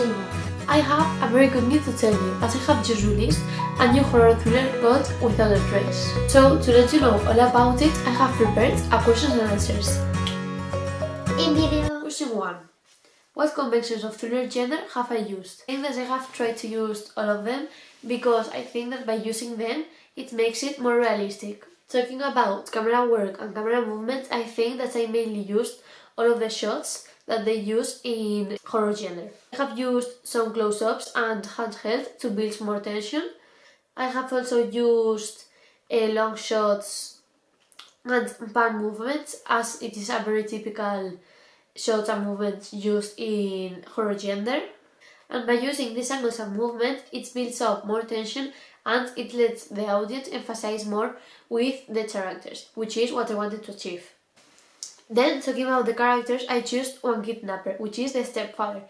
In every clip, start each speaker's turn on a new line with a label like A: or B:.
A: say more. I have a very good news to tell you, as I have just released a new horror thriller called Without a Trace. So, to let you know all about it, I have prepared a questions and answers.
B: In video.
A: Question 1. What conventions of thriller genre have I used? I think that I have tried to use all of them because I think that by using them, it makes it more realistic. Talking about camera work and camera movement, I think that I mainly used all of the shots that they use in horror genre. I have used some close-ups and handheld to build more tension. I have also used long shots and pan movements, as it is a very typical shots and movements used in horror genre. And by using these angles and movement, it builds up more tension and it lets the audience emphasize more with the characters, which is what I wanted to achieve. Then, talking about the characters, I chose one kidnapper, which is the stepfather.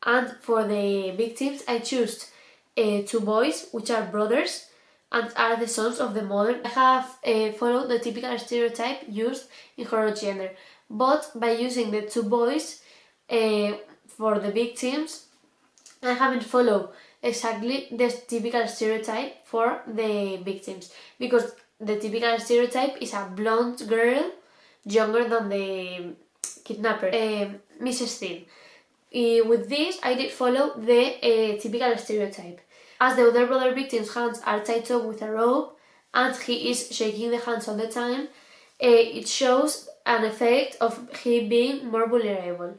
A: And for the victims, I chose two boys, which are brothers, and are the sons of the mother. I have followed the typical stereotype used in horror genre, but by using the two boys for the victims, I haven't followed exactly the typical stereotype for the victims, because the typical stereotype is a blonde girl younger than the kidnapper, Mrs. Thin. With this, I did follow the typical stereotype. As the other brother victim's hands are tied up with a rope and he is shaking the hands all the time, it shows an effect of he being more vulnerable.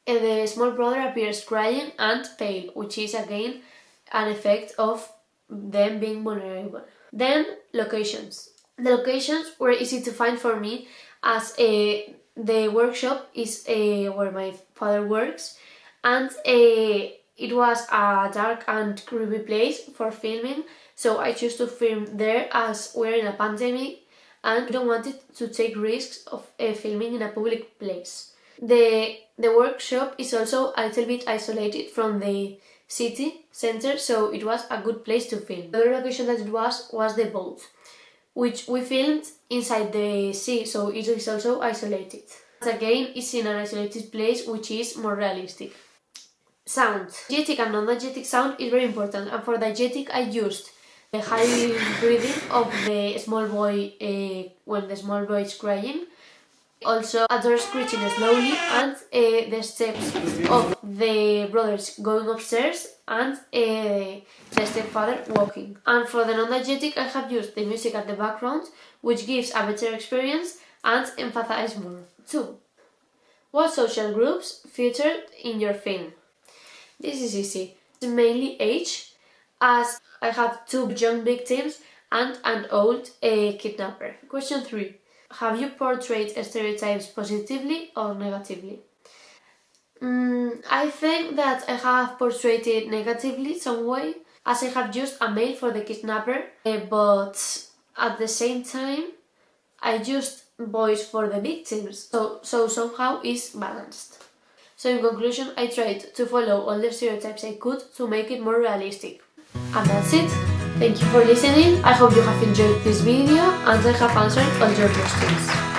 A: The small brother appears crying and pale, which is again an effect of them being vulnerable. Then, locations. The locations were easy to find for me, as the workshop is where my father works, and it was a dark and creepy place for filming, so I chose to film there as we're in a pandemic and we don't want it to take risks of filming in a public place. The workshop is also a little bit isolated from the city center, so it was a good place to film. The other location that it was the boat, which we filmed inside the sea, so it is also isolated. Again, it's in an isolated place, which is more realistic. Sound. Diegetic and non-diegetic sound is very important, and for diegetic I used the high breathing of the small boy when the small boy is crying, also a door screeching slowly, and the steps of the brothers going upstairs and the stepfather walking. And for the non-diegetic, I have used the music at the background, which gives a better experience and emphasize more. 2. What social groups featured in your film? This is easy. It's mainly age, as I have two young victims and an old kidnapper. Question 3. Have you portrayed stereotypes positively or negatively? I think that I have portrayed it negatively some way, as I have used a male for the kidnapper, but at the same time I used boys for the victims, so somehow it's balanced. So in conclusion, I tried to follow all the stereotypes I could to make it more realistic. And that's it. Thank you for listening. I hope you have enjoyed this video and I have answered all your questions.